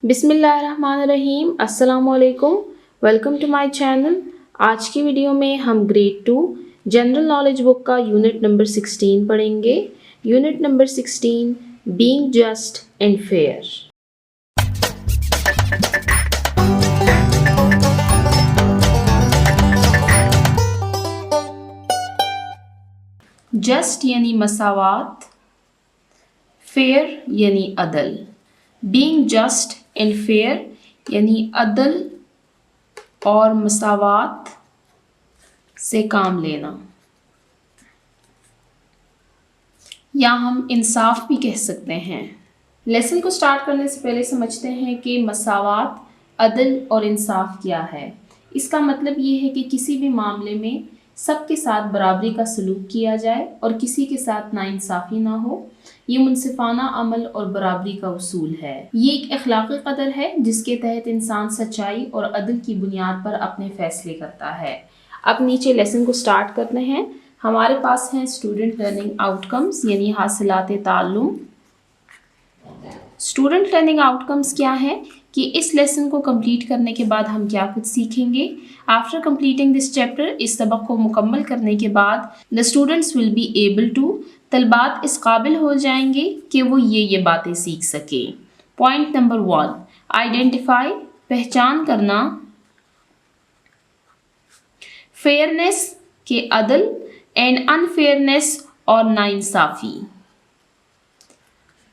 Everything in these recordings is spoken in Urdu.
بسم اللہ الرحمن الرحیم، السلام علیکم، ویلکم ٹو مائی چینل۔ آج کی ویڈیو میں ہم گریڈ 2 جنرل نالج بک کا یونٹ نمبر 16 پڑھیں گے۔ Unit number 16 being just and fair. Just یعنی مساوات، فیئر یعنی عدل۔ بینگ جسٹ اینڈ فیئر یعنی عدل اور مساوات سے کام لینا، یا ہم انصاف بھی کہہ سکتے ہیں۔ لیسن کو سٹارٹ کرنے سے پہلے سمجھتے ہیں کہ مساوات، عدل اور انصاف کیا ہے۔ اس کا مطلب یہ ہے کہ کسی بھی معاملے میں سب کے ساتھ برابری کا سلوک کیا جائے اور کسی کے ساتھ ناانصافی نہ ہو۔ یہ منصفانہ عمل اور برابری کا اصول ہے۔ یہ ایک اخلاقی قدر ہے جس کے تحت انسان سچائی اور عدل کی بنیاد پر اپنے فیصلے کرتا ہے۔ اب نیچے لیسن کو سٹارٹ کرتے ہیں۔ ہمارے پاس ہیں اسٹوڈنٹ لرننگ آؤٹ کمز یعنی حاصلات تعلم۔ اسٹوڈنٹ لرننگ آؤٹ کمز کیا ہے کہ اس لیسن کو کمپلیٹ کرنے کے بعد ہم کیا کچھ سیکھیں گے۔ آفٹر کمپلیٹنگ دس چیپٹر، اس سبق کو مکمل کرنے کے بعد the students will be able to، طلبات اس قابل ہو جائیں گے کہ وہ یہ باتیں سیکھ سکیں۔ پوائنٹ نمبر 1، آئیڈینٹیفائی، پہچان کرنا، فیئرنیس کے عدل، اینڈ انفیئرنیس اور ناانصافی،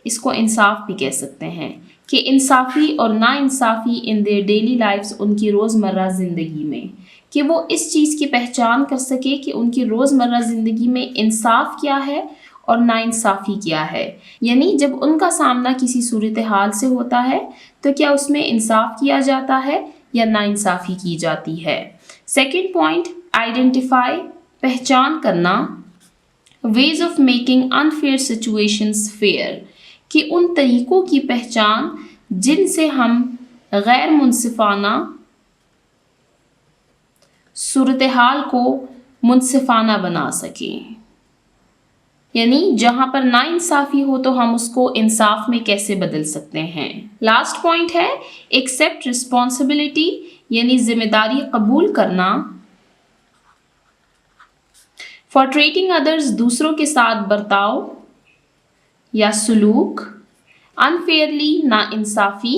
اس کو انصاف بھی کہہ سکتے ہیں، کہ انصافی اور ناانصافی ان دیئر ڈیلی لائفز، ان کی روزمرہ زندگی میں، کہ وہ اس چیز کی پہچان کر سکے کہ ان کی روزمرہ زندگی میں انصاف کیا ہے اور ناانصافی کیا ہے۔ یعنی جب ان کا سامنا کسی صورتحال سے ہوتا ہے تو کیا اس میں انصاف کیا جاتا ہے یا ناانصافی کی جاتی ہے۔ سیکنڈ پوائنٹ، آئیڈینٹیفائی، پہچان کرنا، ways of making unfair situations fair, کہ ان طریقوں کی پہچان جن سے ہم غیر منصفانہ صورتحال کو منصفانہ بنا سکیں، یعنی جہاں پر ناانصافی ہو تو ہم اس کو انصاف میں کیسے بدل سکتے ہیں۔ لاسٹ پوائنٹ ہے ایکسیپٹ رسپانسبلٹی، یعنی ذمہ داری قبول کرنا، فار ٹریٹنگ ادرز، دوسروں کے ساتھ برتاؤ یا سلوک، انفیئرلی، ناانصافی،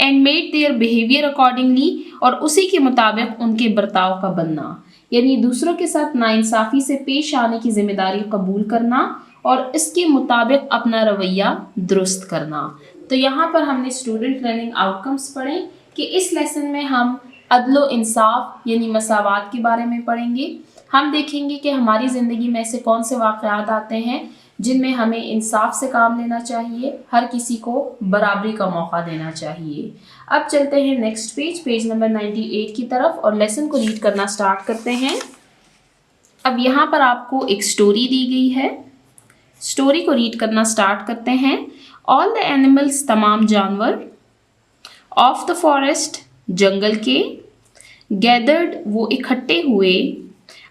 and made their behaviour accordingly, اور اسی کے مطابق ان کے برتاؤ کا بننا، یعنی دوسروں کے ساتھ ناانصافی سے پیش آنے کی ذمہ داری قبول کرنا اور اس کے مطابق اپنا رویہ درست کرنا۔ تو یہاں پر ہم نے اسٹوڈنٹ لرننگ آؤٹ کمز پڑھیں کہ اس لیسن میں ہم عدل و انصاف یعنی مساوات کے بارے میں پڑھیں گے۔ ہم دیکھیں گے کہ ہماری زندگی میں ایسے کون سے واقعات آتے ہیں جن میں ہمیں انصاف سے کام لینا چاہیے، ہر کسی کو برابری کا موقع دینا چاہیے۔ اب چلتے ہیں نیکسٹ پیج نمبر 98 کی طرف اور لیسن کو ریڈ کرنا سٹارٹ کرتے ہیں۔ اب یہاں پر آپ کو ایک سٹوری دی گئی ہے، سٹوری کو ریڈ کرنا سٹارٹ کرتے ہیں۔ آل دا اینیملز، تمام جانور، آف دا فارسٹ، جنگل کے، گیدرڈ، وہ اکٹھے ہوئے،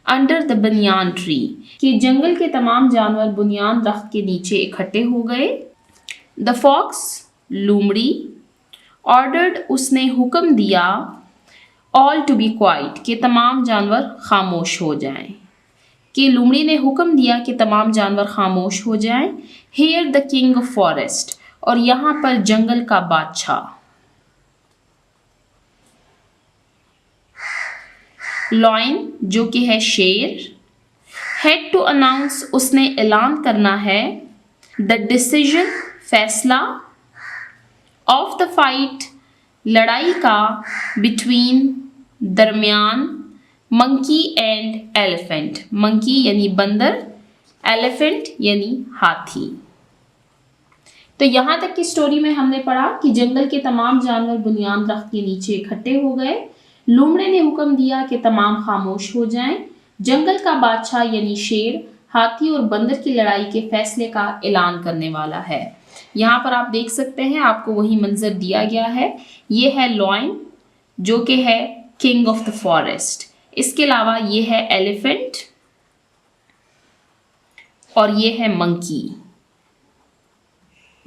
انڈر دا بنیان ٹری، کہ جنگل کے تمام جانور بنیان درخت کے نیچے اکٹھے ہو گئے۔ دا فاکس، لومڑی، آرڈرڈ، اس نے حکم دیا، آل ٹو بی کوائٹ، کہ تمام جانور خاموش ہو جائیں، کہ لومڑی نے حکم دیا کہ تمام جانور خاموش ہو جائیں۔ Here the king of forest, اور یہاں پر جنگل کا بادشاہ۔ لائن، جو کہ ہے شیر۔ ہیڈ ٹو اناؤنس، اس نے اعلان کرنا ہے۔ دا ڈیسیژن، فیصلہ۔ آف دا فائٹ، لڑائی کا۔ بٹوین، درمیان۔ منکی اینڈ ایلیفینٹ، منکی یعنی بندر، ایلیفینٹ یعنی ہاتھی۔ تو یہاں تک کی سٹوری میں ہم نے پڑھا کہ جنگل کے تمام جانور بنیان درخت کے نیچے اکٹھے ہو گئے، لومڑے نے حکم دیا کہ تمام خاموش ہو جائیں، جنگل کا بادشاہ یعنی شیر ہاتھی اور بندر کی لڑائی کے فیصلے کا اعلان کرنے والا ہے۔ یہاں پر آپ دیکھ سکتے ہیں، آپ کو وہی منظر دیا گیا ہے۔ یہ ہے لائن، جو کہ ہے کنگ آف دا فارسٹ۔ اس کے علاوہ یہ ہے ایلیفینٹ اور یہ ہے منکی۔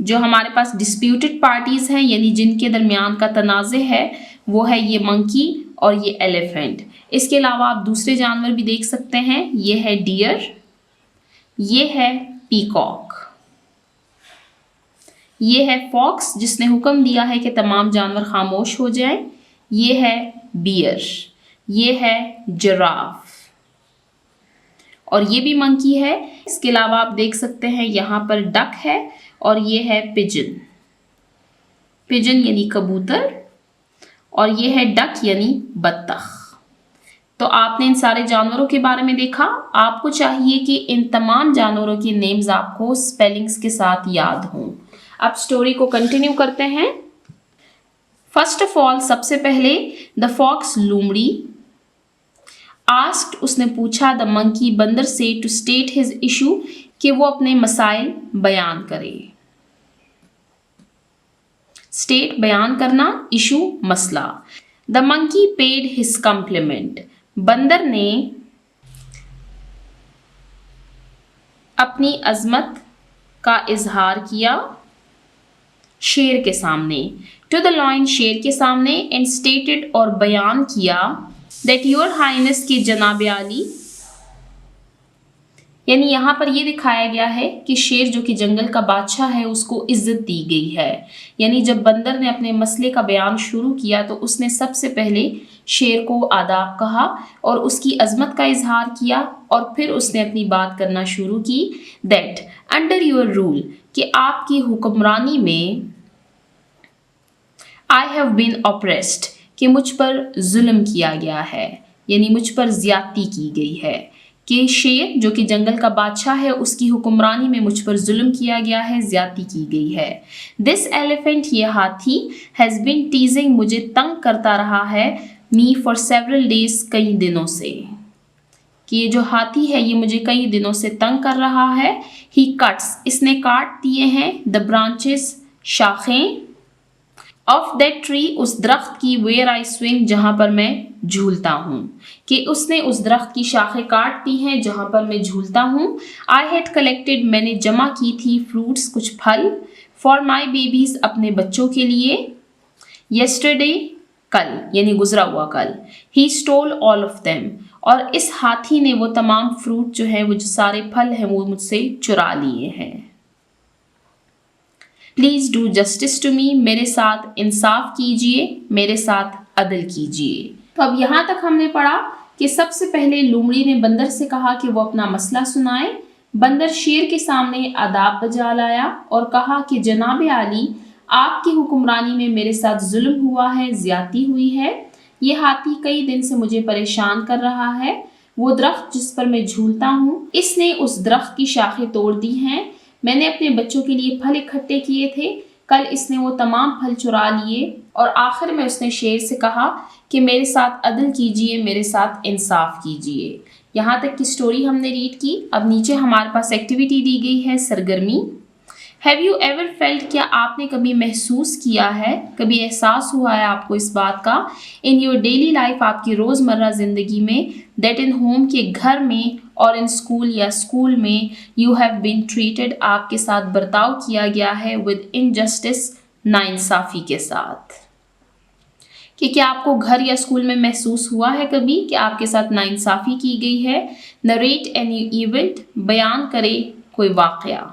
جو ہمارے پاس ڈسپیوٹڈ پارٹیز ہیں یعنی جن کے درمیان کا تنازع ہے وہ ہے یہ منکی اور یہ ایلیفینٹ. اس کے علاوہ آپ دوسرے جانور بھی دیکھ سکتے ہیں. یہ ہے ڈیئر, یہ ہے پیکاک, یہ ہے فاکس جس نے حکم دیا ہے کہ تمام جانور خاموش ہو جائیں. یہ ہے بیئر, یہ ہے جراف اور یہ بھی منکی ہے. اس کے علاوہ آپ دیکھ سکتے ہیں یہاں پر ڈک ہے اور یہ ہے پجن. پجن یعنی کبوتر اور یہ ہے ڈک یعنی بطخ. تو آپ نے ان سارے جانوروں کے بارے میں دیکھا. آپ کو چاہیے کہ ان تمام جانوروں کے نیمز آپ کو سپیلنگز کے ساتھ یاد ہوں. اب سٹوری کو کنٹینیو کرتے ہیں. فرسٹ آف آل سب سے پہلے دا فاکس لومڑی آسکڈ, اس نے پوچھا دا منکی بندر سے ٹو اسٹیٹ ہز ایشو, کہ وہ اپنے مسائل بیان کرے. اسٹیٹ بیان کرنا, ایشو مسئلہ. دا منکی پیڈ ہز کمپلیمنٹ, بندر نے اپنی عظمت کا اظہار کیا شیر کے سامنے. ٹو دا لائن, شیر کے سامنے. اینڈ اسٹیٹڈ, اور بیان کیا دیٹ یور ہائنس, کی جناب عالی. یعنی یہاں پر یہ دکھایا گیا ہے کہ شیر جو کہ جنگل کا بادشاہ ہے اس کو عزت دی گئی ہے. یعنی جب بندر نے اپنے مسئلے کا بیان شروع کیا تو اس نے سب سے پہلے شیر کو آداب کہا اور اس کی عظمت کا اظہار کیا, اور پھر اس نے اپنی بات کرنا شروع کی. دیٹ انڈر یور رول, کہ آپ کی حکمرانی میں I have been oppressed, کہ مجھ پر ظلم کیا گیا ہے, یعنی مجھ پر زیادتی کی گئی ہے. کہ شیر جو کہ جنگل کا بادشاہ ہے اس کی حکمرانی میں مجھ پر ظلم کیا گیا ہے, زیادتی کی گئی ہے. This elephant, یہ ہاتھی, has been teasing, مجھے تنگ کرتا رہا ہے, me for several days, کئی دنوں سے. کہ یہ جو ہاتھی ہے یہ مجھے کئی دنوں سے تنگ کر رہا ہے. He cuts, اس نے کاٹ دیے ہیں, the branches, شاخیں, of that tree, اس درخت کی, where I swing, جہاں پر میں جھولتا ہوں. کہ اس نے اس درخت کی شاخیں کاٹ دی ہیں جہاں پر میں جھولتا ہوں. I had collected, میں نے جمع کی تھی, fruits, کچھ پھل, for my babies, اپنے بچوں کے لیے. Yesterday, کل, یعنی گزرا ہوا کل. He stole all of them, اور اس ہاتھی نے وہ تمام فروٹ جو ہیں, وہ جو سارے پھل ہیں وہ مجھ سے چرا لیے ہیں. Please do justice to me, میرے ساتھ انصاف کیجئے, میرے ساتھ عدل کیجئے. تو اب یہاں تک ہم نے پڑھا کہ سب سے پہلے لومڑی نے بندر سے کہا کہ وہ اپنا مسئلہ سنائے. بندر شیر کے سامنے آداب بجا لایا اور کہا کہ جناب عالی, آپ کی حکمرانی میں میرے ساتھ ظلم ہوا ہے, زیادتی ہوئی ہے. یہ ہاتھی کئی دن سے مجھے پریشان کر رہا ہے. وہ درخت جس پر میں جھولتا ہوں, اس نے اس درخت کی شاخیں توڑ دی ہیں. میں نے اپنے بچوں کے لیے پھل اکٹھے کیے تھے, کل اس نے وہ تمام پھل چرا لیے. اور آخر میں اس نے شیر سے کہا کہ میرے ساتھ عدل کیجئے, میرے ساتھ انصاف کیجئے. یہاں تک کی سٹوری ہم نے ریڈ کی. اب نیچے ہمارے پاس ایکٹیویٹی دی گئی ہے, سرگرمی. ہیو یو ایور فیلٹ, کیا آپ نے کبھی محسوس کیا ہے, کبھی احساس ہوا ہے آپ کو اس بات کا, ان یور ڈیلی لائف, آپ کی روزمرہ زندگی میں, دیٹ ان ہوم, کے گھر میں, اور ان اسکول یا اسکول میں, یو ہیو بین ٹریٹڈ, آپ کے ساتھ برتاؤ کیا گیا ہے, ود انجسٹس, ناانصافی کے ساتھ. کہ کیا آپ کو گھر یا اسکول میں محسوس ہوا ہے کبھی کہ آپ کے ساتھ ناانصافی کی گئی ہے. نریٹ اینی ایونٹ, بیان کرے کوئی واقعہ.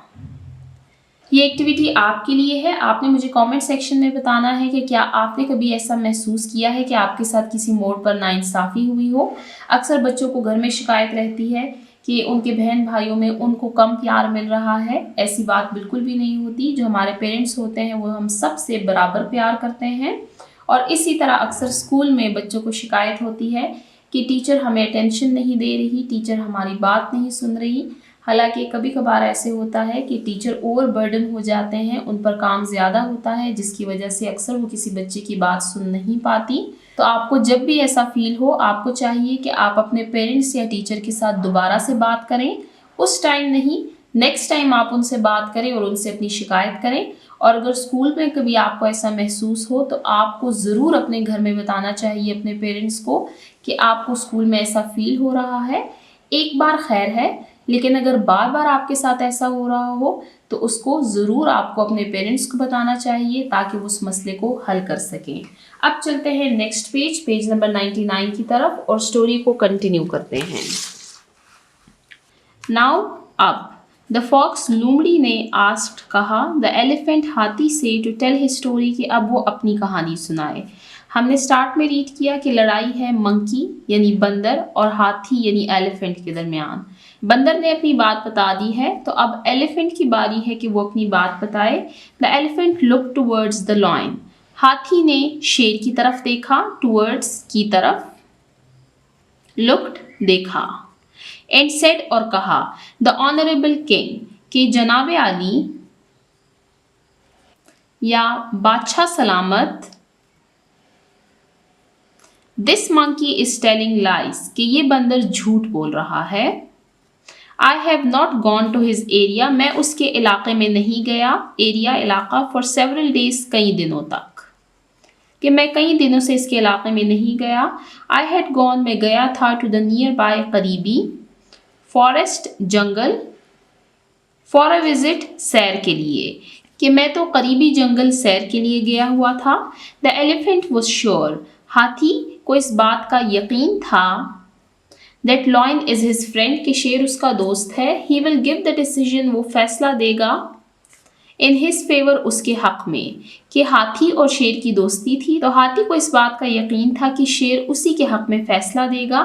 یہ ایکٹیویٹی آپ کے لیے ہے. آپ نے مجھے کامنٹ سیکشن میں بتانا ہے کہ کیا آپ نے کبھی ایسا محسوس کیا ہے کہ آپ کے ساتھ کسی موڑ پر ناانصافی ہوئی ہو. اکثر بچوں کو گھر میں شکایت رہتی ہے کہ ان کے بہن بھائیوں میں ان کو کم پیار مل رہا ہے. ایسی بات بالکل بھی نہیں ہوتی. جو ہمارے پیرنٹس ہوتے ہیں وہ ہم سب سے برابر پیار کرتے ہیں. اور اسی طرح اکثر اسکول میں بچوں کو شکایت ہوتی ہے کہ ٹیچر ہمیں اٹینشن نہیں دے رہی, ٹیچر ہماری بات نہیں سن رہی. حالانکہ کبھی کبھار ایسے ہوتا ہے کہ ٹیچر اوور برڈن ہو جاتے ہیں, ان پر کام زیادہ ہوتا ہے, جس کی وجہ سے اکثر وہ کسی بچے کی بات سن نہیں پاتی. تو آپ کو جب بھی ایسا فیل ہو, آپ کو چاہیے کہ آپ اپنے پیرنٹس یا ٹیچر کے ساتھ دوبارہ سے بات کریں. اس ٹائم نہیں, نیکسٹ ٹائم آپ ان سے بات کریں اور ان سے اپنی شکایت کریں. اور اگر اسکول میں کبھی آپ کو ایسا محسوس ہو تو آپ کو ضرور اپنے گھر میں بتانا چاہیے اپنے پیرنٹس کو کہ آپ کو اسکول میں ایسا فیل ہو رہا ہے. ایک بار خیر ہے, لیکن اگر بار بار آپ کے ساتھ ایسا ہو رہا ہو تو اس کو ضرور آپ کو اپنے پیرنٹس کو بتانا چاہیے تاکہ وہ اس مسئلے کو حل کر سکیں۔ اب چلتے ہیں نیکسٹ پیج نمبر 99 کی طرف اور سٹوری کو کنٹینیو کرتے ہیں۔ ناؤ اب دا فاکس لومڑی نے آسکڈ کہا، دا ایلیفینٹ ہاتھی سے ٹو ٹیل ہز اسٹوری کہ اب وہ اپنی کہانی سنائے۔ ہم نے سٹارٹ میں ریڈ کیا کہ لڑائی ہے منکی یعنی بندر اور ہاتھی یعنی ایلیفینٹ کے درمیان۔ بندر نے اپنی بات بتا دی ہے تو اب ایلیفینٹ کی باری ہے کہ وہ اپنی بات بتائے۔ The elephant look towards the lion, ہاتھی نے شیر کی طرف دیکھا، ٹوورڈز کی طرف، لکڈ دیکھا، اینڈ سیڈ اور کہا، دا آنریبل کنگ کہ جناب عالی یا بادشاہ سلامت، دس منکی از ٹیلنگ لائز کہ یہ بندر جھوٹ بول رہا ہے۔ I have not gone to his area میں اس کے علاقے میں نہیں گیا، ایریا علاقہ، for several days کئی دنوں تک، کہ میں کئی دنوں سے اس کے علاقے میں نہیں گیا۔ I had gone میں گیا تھا to the nearby قریبی forest جنگل for a visit سیر کے لیے، کہ میں تو قریبی جنگل سیر کے لیے گیا ہوا تھا۔ The elephant was sure ہاتھی کو اس بات کا یقین تھا that lion is his friend کہ شیر اس کا دوست ہے۔ He will give the decision وہ فیصلہ دے گا in his favor اس کے حق میں، کہ ہاتھی اور شیر کی دوستی تھی تو ہاتھی کو اس بات کا یقین تھا کہ شیر اسی کے حق میں فیصلہ دے گا۔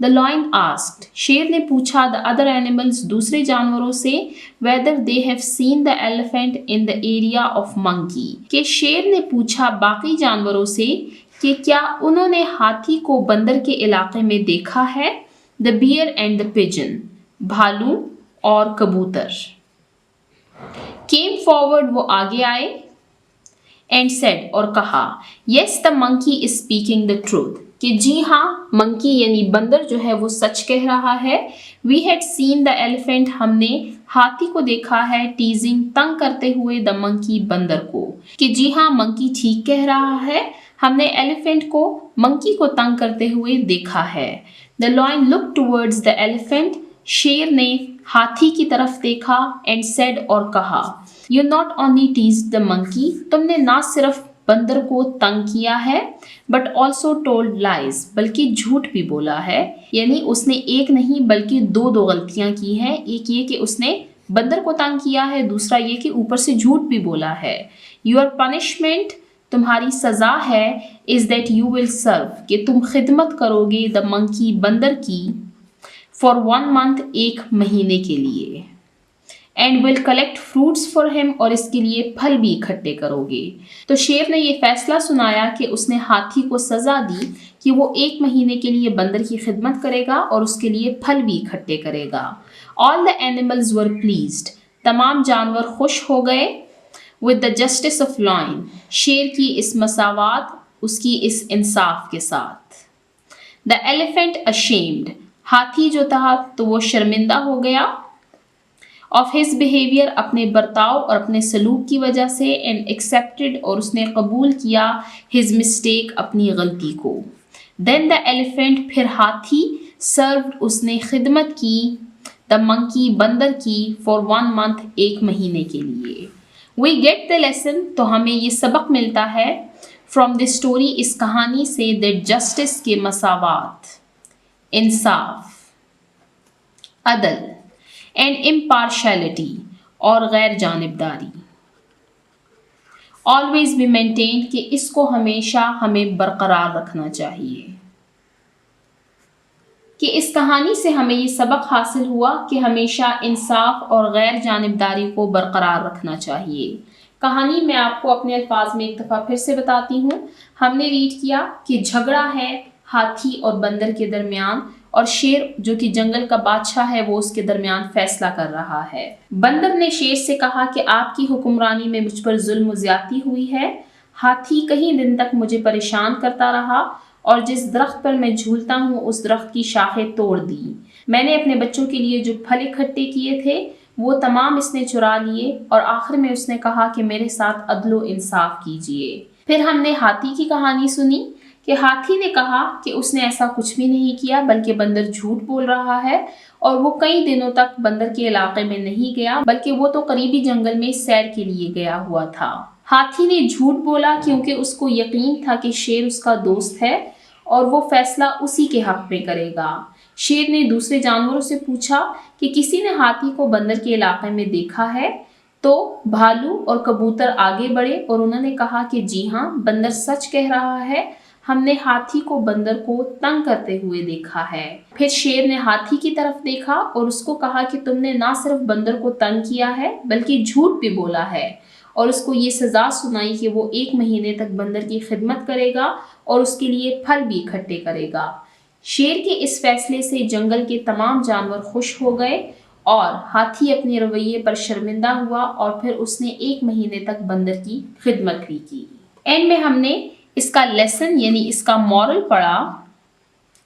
The lion asked شیر نے پوچھا the other animals دوسرے جانوروں سے whether they have seen the elephant in the area of monkey کہ شیر نے پوچھا باقی جانوروں سے کہ کیا انہوں نے ہاتھی کو بندر کے علاقے میں دیکھا ہے۔ The bear and the pigeon بھالو اور کبوتر came forward وہ آگے آئے and said اور کہا yes the monkey is speaking the truth کہ جی ہاں منکی یعنی بندر جو ہے وہ سچ کہہ رہا ہے۔ We had seen the elephant ہم نے ہاتھی کو دیکھا ہے teasing تنگ کرتے ہوئے the monkey بندر کو، کہ جی ہاں منکی ٹھیک کہہ رہا ہے، ہم نے ایلیفینٹ کو منکی کو تنگ کرتے ہوئے دیکھا ہے۔ The lion looked towards the elephant شیر نے ہاتھی کی طرف دیکھا and said اور کہا You not only teased the monkey تم نے نہ صرف بندر کو تنگ کیا ہے but also told lies بلکہ جھوٹ بھی بولا ہے، یعنی اس نے ایک نہیں بلکہ دو غلطیاں کی ہیں، ایک یہ کہ اس نے بندر کو تنگ کیا ہے، دوسرا یہ کہ اوپر سے جھوٹ بھی بولا ہے۔ Your punishment تمہاری سزا ہے is that you will serve کہ تم خدمت کرو گے the monkey بندر کی for 1 month ایک مہینے کے لیے and will collect fruits for him اور اس کے لیے پھل بھی اکٹھے کرو گے۔ تو شیر نے یہ فیصلہ سنایا کہ اس نے ہاتھی کو سزا دی کہ وہ 1 مہینے کے لیے بندر کی خدمت کرے گا اور اس کے لیے پھل بھی اکٹھے کرے گا۔ All the animals were pleased تمام جانور خوش ہو گئے with the justice of lion شیر کی اس مساوات اس کی اس انصاف کے ساتھ۔ The elephant ashamed ہاتھی جو تھا تو وہ شرمندہ ہو گیا of his behavior اپنے برتاؤ اور اپنے سلوک کی وجہ سے and accepted اور اس نے قبول کیا his mistake اپنی غلطی کو۔ Then the elephant پھر ہاتھی served اس نے خدمت کی the monkey بندر کی for 1 month 1 مہینے کے لیے۔ We get the lesson تو ہمیں یہ سبق ملتا ہے from this story اس کہانی سے that justice کے مساوات، انصاف، عدل and impartiality اور غیر جانبداری always be maintained کہ اس کو ہمیشہ ہمیں برقرار رکھنا چاہیے، کہ اس کہانی سے ہمیں یہ سبق حاصل ہوا کہ ہمیشہ انصاف اور غیر جانبداری کو برقرار رکھنا چاہیے۔ کہانی میں آپ کو اپنے الفاظ میں ایک دفعہ پھر سے بتاتی ہوں۔ ہم نے ریڈ کیا کہ جھگڑا ہے ہاتھی اور بندر کے درمیان اور شیر جو کہ جنگل کا بادشاہ ہے وہ اس کے درمیان فیصلہ کر رہا ہے۔ بندر نے شیر سے کہا کہ آپ کی حکمرانی میں مجھ پر ظلم و زیادتی ہوئی ہے، ہاتھی کئی دن تک مجھے پریشان کرتا رہا اور جس درخت پر میں جھولتا ہوں اس درخت کی شاخیں توڑ دی، میں نے اپنے بچوں کے لیے جو پھل اکٹھے کیے تھے وہ تمام اس نے چرا لیے، اور آخر میں اس نے کہا کہ میرے ساتھ عدل و انصاف کیجیے۔ پھر ہم نے ہاتھی کی کہانی سنی کہ ہاتھی نے کہا کہ اس نے ایسا کچھ بھی نہیں کیا بلکہ بندر جھوٹ بول رہا ہے اور وہ کئی دنوں تک بندر کے علاقے میں نہیں گیا بلکہ وہ تو قریبی جنگل میں سیر کے لیے گیا ہوا تھا۔ ہاتھی نے جھوٹ بولا کیونکہ اس کو یقین تھا کہ شیر اس کا دوست ہے اور وہ فیصلہ اسی کے حق میں کرے گا۔ شیر نے دوسرے جانوروں سے پوچھا کہ کسی نے ہاتھی کو بندر کے علاقے میں دیکھا ہے؟ تو بھالو اور کبوتر آگے بڑھے اور انہوں نے کہا کہ جی ہاں، بندر سچ کہہ رہا ہے، ہم نے ہاتھی کو بندر کو تنگ کرتے ہوئے دیکھا ہے۔ پھر شیر نے ہاتھی کی طرف دیکھا اور اس کو کہا کہ تم نے نہ صرف بندر کو تنگ کیا ہے بلکہ جھوٹ بھی بولا ہے، اور اس کو یہ سزا سنائی کہ وہ 1 مہینے تک بندر کی خدمت کرے گا اور اس کے لیے پھل بھی اکٹھے کرے گا۔ شیر کے اس فیصلے سے جنگل کے تمام جانور خوش ہو گئے اور ہاتھی اپنے رویے پر شرمندہ ہوا اور پھر اس نے 1 مہینے تک بندر کی خدمت بھی کی۔ اینڈ میں ہم نے اس کا لیسن یعنی اس کا مورل پڑھا،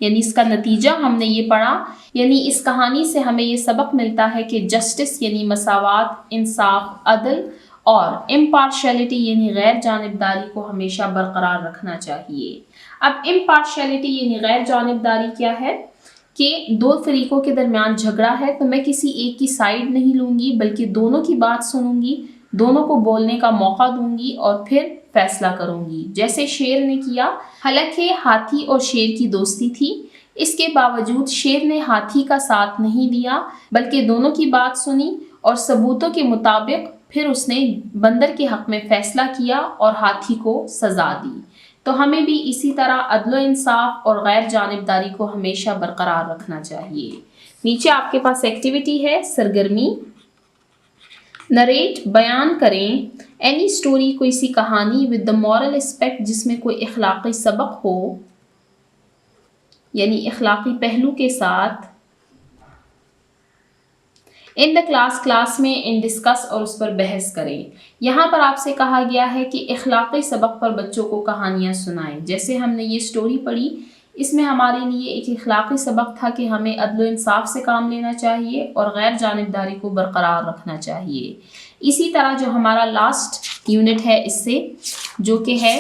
یعنی اس کا نتیجہ ہم نے یہ پڑھا، یعنی اس کہانی سے ہمیں یہ سبق ملتا ہے کہ جسٹس یعنی مساوات، انصاف، عدل اور امپارشلٹی یعنی غیر جانبداری کو ہمیشہ برقرار رکھنا چاہیے۔ اب امپارشلٹی یعنی غیر جانبداری کیا ہے؟ کہ 2 فریقوں کے درمیان جھگڑا ہے تو میں کسی ایک کی سائیڈ نہیں لوں گی بلکہ دونوں کی بات سنوں گی، دونوں کو بولنے کا موقع دوں گی اور پھر فیصلہ کروں گی، جیسے شیر نے کیا۔ حالانکہ ہاتھی اور شیر کی دوستی تھی، اس کے باوجود شیر نے ہاتھی کا ساتھ نہیں دیا بلکہ دونوں کی بات سنی اور ثبوتوں کے مطابق پھر اس نے بندر کے حق میں فیصلہ کیا اور ہاتھی کو سزا دی۔ تو ہمیں بھی اسی طرح عدل و انصاف اور غیر جانبداری کو ہمیشہ برقرار رکھنا چاہیے۔ نیچے آپ کے پاس ایکٹیویٹی ہے، سرگرمی نریٹ، بیان کریں اینی اسٹوری، کوئی سی کہانی ود دا مورل اسپیکٹ، جس میں کوئی اخلاقی سبق ہو یعنی اخلاقی پہلو کے ساتھ۔ ان دا کلاس میں ان ڈسکس اور اس پر بحث کریں۔ یہاں پر آپ سے کہا گیا ہے کہ اخلاقی سبق پر بچوں کو کہانیاں سنائیں۔ جیسے ہم نے یہ اسٹوری پڑھی، اس میں ہمارے لیے ایک اخلاقی سبق تھا کہ ہمیں عدل و انصاف سے کام لینا چاہیے اور غیر جانبداری کو برقرار رکھنا چاہیے۔ اسی طرح جو ہمارا لاسٹ یونٹ ہے اس سے، جو کہ ہے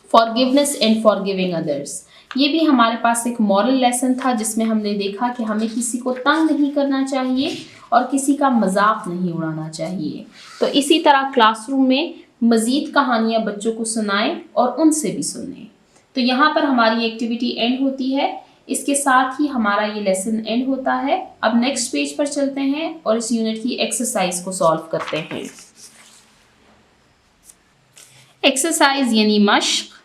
فارگیونیس اینڈ فارگیونگ ادرس، یہ بھی ہمارے پاس ایک مورل لیسن تھا جس میں ہم نے دیکھا کہ ہمیں کسی کو تنگ نہیں کرنا چاہیے اور کسی کا مذاق نہیں اڑانا چاہیے۔ تو اسی طرح کلاس روم میں مزید کہانیاں بچوں کو سنائیں اور ان سے بھی سنیں۔ تو یہاں پر ہماری ایکٹیویٹی اینڈ ہوتی ہے، اس کے ساتھ ہی ہمارا یہ لیسن اینڈ ہوتا ہے۔ اب نیکسٹ پیج پر چلتے ہیں اور اس یونٹ کی ایکسرسائز کو سالو کرتے ہیں۔ ایکسرسائز یعنی مشق۔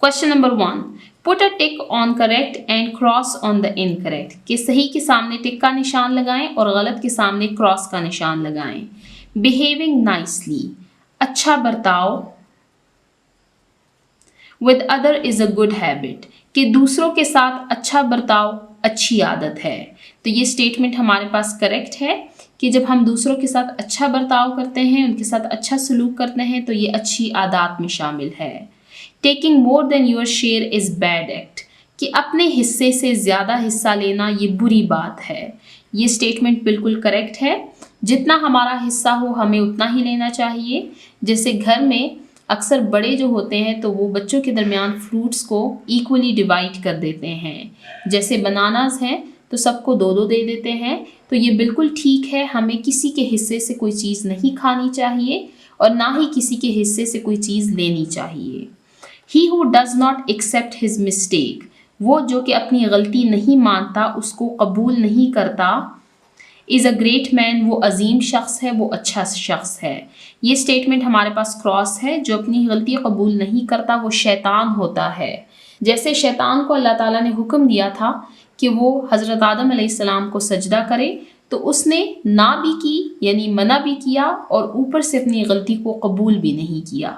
Question number 1. Put a tick on correct and cross on the incorrect. کہ صحیح کے سامنے ٹک کا نشان لگائیں اور غلط کے سامنے کراس کا نشان لگائیں۔ Behaving nicely. اچھا برتاؤ۔ With other is a good habit. کہ دوسروں کے ساتھ اچھا برتاؤ اچھی عادت ہے۔ تو یہ اسٹیٹمنٹ ہمارے پاس کریکٹ ہے کہ جب ہم دوسروں کے ساتھ اچھا برتاؤ کرتے ہیں، ان کے ساتھ اچھا سلوک کرتے ہیں تو یہ اچھی عادات میں شامل ہے۔ Taking more than your share is bad act. کہ اپنے حصے سے زیادہ حصہ لینا یہ بری بات ہے۔ یہ اسٹیٹمنٹ بالکل کریکٹ ہے۔ جتنا ہمارا حصہ ہو ہمیں اتنا ہی لینا چاہیے۔ جیسے گھر میں اکثر بڑے جو ہوتے ہیں تو وہ بچوں کے درمیان فروٹس کو ایکولی ڈیوائڈ کر دیتے ہیں۔ جیسے بناناز ہیں تو سب کو 2 دے دیتے ہیں۔ تو یہ بالکل ٹھیک ہے، ہمیں کسی کے حصے سے کوئی چیز نہیں کھانی چاہیے اور نہ ہی کسی کے حصے سے کوئی چیز لینی چاہیے۔ He who does not accept his mistake. وہ جو کہ اپنی غلطی نہیں مانتا، اس کو قبول نہیں کرتا، is a great man. وہ عظیم شخص ہے، وہ اچھا شخص ہے۔ یہ اسٹیٹمنٹ ہمارے پاس کراس ہے۔ جو اپنی غلطی قبول نہیں کرتا وہ شیطان ہوتا ہے۔ جیسے شیطان کو اللہ تعالیٰ نے حکم دیا تھا کہ وہ حضرت آدم علیہ السلام کو سجدہ کرے، تو اس نے نہ بھی کی یعنی منع بھی کیا اور اوپر سے اپنی غلطی کو قبول بھی نہیں کیا۔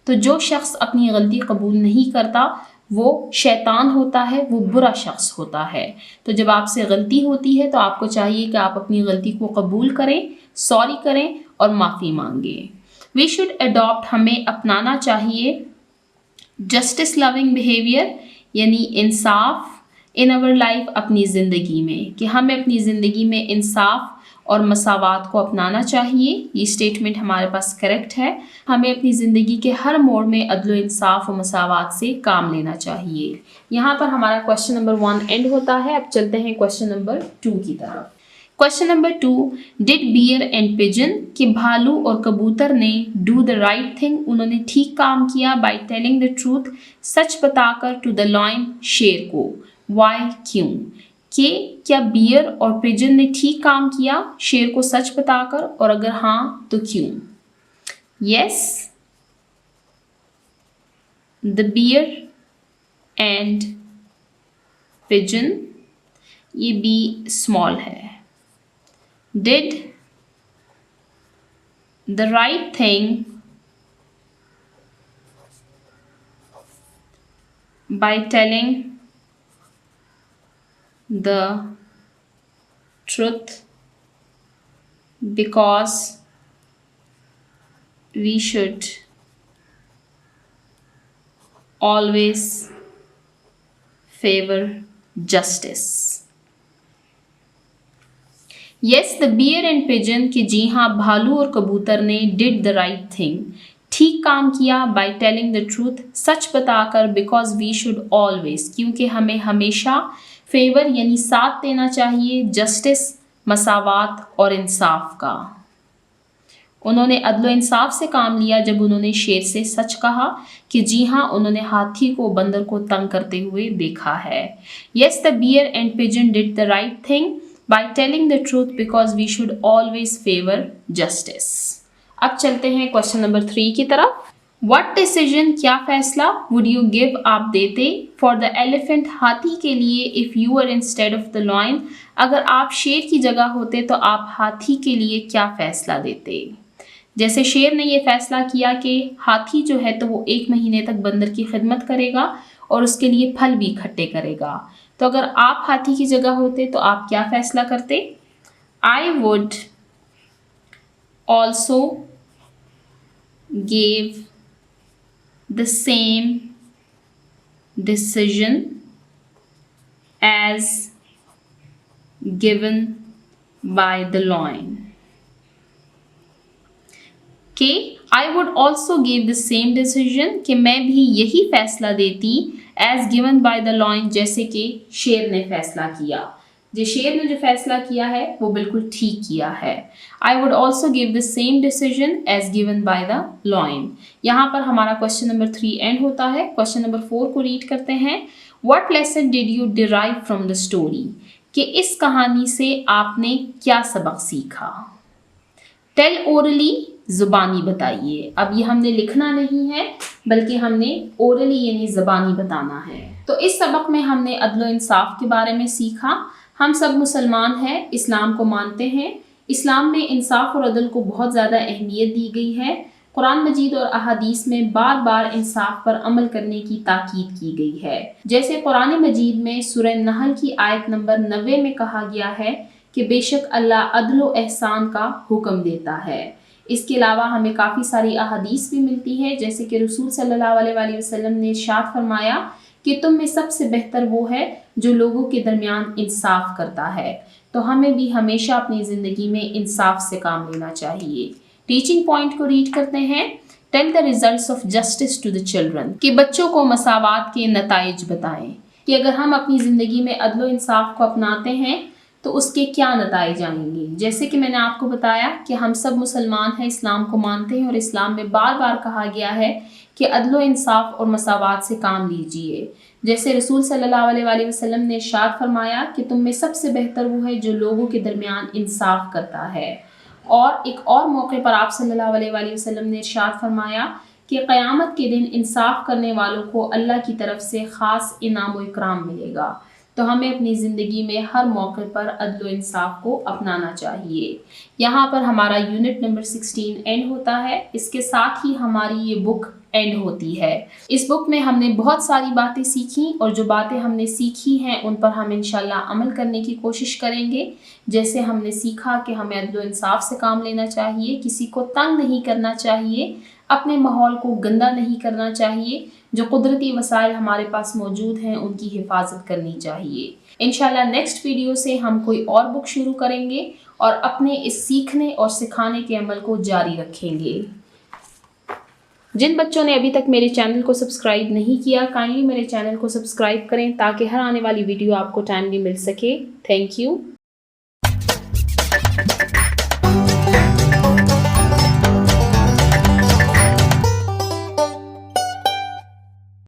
تو جو شخص اپنی غلطی قبول نہیں کرتا وہ شیطان ہوتا ہے، وہ برا شخص ہوتا ہے۔ تو جب آپ سے غلطی ہوتی ہے تو آپ کو چاہیے کہ آپ اپنی غلطی کو قبول کریں، سوری کریں اور معافی مانگیں۔ وی شوڈ اڈاپٹ، ہمیں اپنانا چاہیے جسٹس لونگ بیہیویئر یعنی انصاف ان اور لائف، اپنی زندگی میں، کہ ہمیں اپنی زندگی میں انصاف اور مساوات کو اپنانا چاہیے. یہ اسٹیٹمنٹ ہمارے پاس کریکٹ ہے. ہمیں اپنی زندگی کے ہر موڑ میں عدل و انصاف و مساوات سے کام لینا چاہیے. یہاں پر ہمارا کوشچن نمبر 1 اینڈ ہوتا ہے. اب چلتے ہیں کوشچن نمبر 2 کی طرف. Question number 2, did bear and pigeon کہ بھالو اور کبوتر نے ڈو دا رائٹ تھنگ انہوں نے ٹھیک کام کیا بائی ٹیلنگ دا ٹروتھ سچ بتا کر ٹو دا لائن شیر کو. وائی کیوں؟ کہ کیا بیئر اور پیجن نے ٹھیک کام کیا شیر کو سچ بتا کر، اور اگر ہاں تو کیوں؟ یس، دا بیئر اینڈ پیجن، یہ بی اسمال ہے. ڈڈ the right thing by telling the truth because we should always favor justice. Yes the bear and pigeon کہ جی ہاں بھالو اور کبوتر نے ڈڈ دا رائٹ تھنگ ٹھیک کام کیا بائی ٹیلنگ دا ٹروتھ سچ بتا کر بیکاز وی شوڈ آلویز کیونکہ ہمیں ہمیشہ فیور یعنی ساتھ دینا چاہیے جسٹس مساوات اور انصاف کا. انہوں نے عدل و انصاف سے کام لیا جب انہوں نے شیر سے سچ کہا کہ جی ہاں انہوں نے ہاتھی کو بندر کو تنگ کرتے ہوئے دیکھا ہے. Yes the bear and pigeon did the right thing by telling the truth because we should always favor justice. اب چلتے ہیں کوشچن نمبر 3 کی طرف. What decision کیا فیصلہ would you give آپ دیتے for the elephant ہاتھی کے لیے if you were instead of the lion اگر آپ شیر کی جگہ ہوتے تو آپ ہاتھی کے لیے کیا فیصلہ دیتے؟ جیسے شیر نے یہ فیصلہ کیا کہ ہاتھی جو ہے تو وہ 1 مہینے تک بندر کی خدمت کرے گا اور اس کے لیے پھل بھی اکٹھے کرے گا. تو اگر آپ ہاتھی کی جگہ ہوتے تو آپ کیا فیصلہ کرتے؟ I would also give the same decision as given by the lion. کہ I would also give the same decision کہ میں بھی یہی فیصلہ دیتی as given by the lion جیسے کہ شیر نے فیصلہ کیا. شیر نے جو فیصلہ کیا ہے وہ بالکل ٹھیک کیا ہے. I would also give the same decision as given by the lion. یہاں پر ہمارا کوشچن نمبر 3 اینڈ ہوتا ہے. کوشچن نمبر 4 کو ریڈ کرتے ہیں. What lesson did you derive from the story کہ اس کہانی سے آپ نے کیا سبق سیکھا؟ Tell orally زبانی بتائیے. اب یہ ہم نے لکھنا نہیں ہے بلکہ ہم نے اورلی یعنی زبانی بتانا ہے. تو اس سبق میں ہم نے عدل و انصاف کے بارے میں سیکھا. ہم سب مسلمان ہیں، اسلام کو مانتے ہیں. اسلام میں انصاف اور عدل کو بہت زیادہ اہمیت دی گئی ہے. قرآن مجید اور احادیث میں بار بار انصاف پر عمل کرنے کی تاکید کی گئی ہے. جیسے قرآن مجید میں سورہ نحل کی آیت نمبر 90 میں کہا گیا ہے کہ بے شک اللہ عدل و احسان کا حکم دیتا ہے. اس کے علاوہ ہمیں کافی ساری احادیث بھی ملتی ہے جیسے کہ رسول صلی اللہ علیہ وآلہ وسلم نے ارشاد فرمایا کہ تم میں سب سے بہتر وہ ہے جو لوگوں کے درمیان انصاف کرتا ہے. تو ہمیں بھی ہمیشہ اپنی زندگی میں انصاف سے کام لینا چاہیے. ٹیچنگ پوائنٹ کو ریڈ کرتے ہیں. Tell the results of justice to the children کہ بچوں کو مساوات کے نتائج بتائیں کہ اگر ہم اپنی زندگی میں عدل و انصاف کو اپناتے ہیں تو اس کے کیا نتائج آئیں گے. جیسے کہ میں نے آپ کو بتایا کہ ہم سب مسلمان ہیں، اسلام کو مانتے ہیں اور اسلام میں بار بار کہا گیا ہے کہ عدل و انصاف اور مساوات سے کام لیجئے. جیسے رسول صلی اللہ علیہ وآلہ وسلم نے ارشاد فرمایا کہ تم میں سب سے بہتر وہ ہے جو لوگوں کے درمیان انصاف کرتا ہے. اور ایک اور موقع پر آپ صلی اللہ علیہ وآلہ وسلم نے ارشاد فرمایا کہ قیامت کے دن انصاف کرنے والوں کو اللہ کی طرف سے خاص انعام و اکرام ملے گا. تو ہمیں اپنی زندگی میں ہر موقع پر عدل و انصاف کو اپنانا چاہیے. یہاں پر ہمارا یونٹ نمبر 16 اینڈ ہوتا ہے. اس کے ساتھ ہی ہماری یہ بک اینڈ ہوتی ہے. اس بک میں ہم نے بہت ساری باتیں سیکھیں اور جو باتیں ہم نے سیکھی ہیں ان پر ہم انشاءاللہ عمل کرنے کی کوشش کریں گے. جیسے ہم نے سیکھا کہ ہمیں عدل و انصاف سے کام لینا چاہیے، کسی کو تنگ نہیں کرنا چاہیے، اپنے ماحول کو گندا نہیں کرنا چاہیے، جو قدرتی وسائل ہمارے پاس موجود ہیں ان کی حفاظت کرنی چاہیے. انشاءاللہ نیکسٹ ویڈیو سے ہم کوئی اور بک شروع کریں گے اور اپنے اس سیکھنے اور سکھانے کے عمل کو جاری رکھیں گے۔ جن بچوں نے ابھی تک میرے چینل کو سبسکرائب نہیں کیا، کائنڈلی میرے چینل کو سبسکرائب کریں تاکہ ہر آنے والی ویڈیو آپ کو ٹائملی مل سکے۔ Thank you.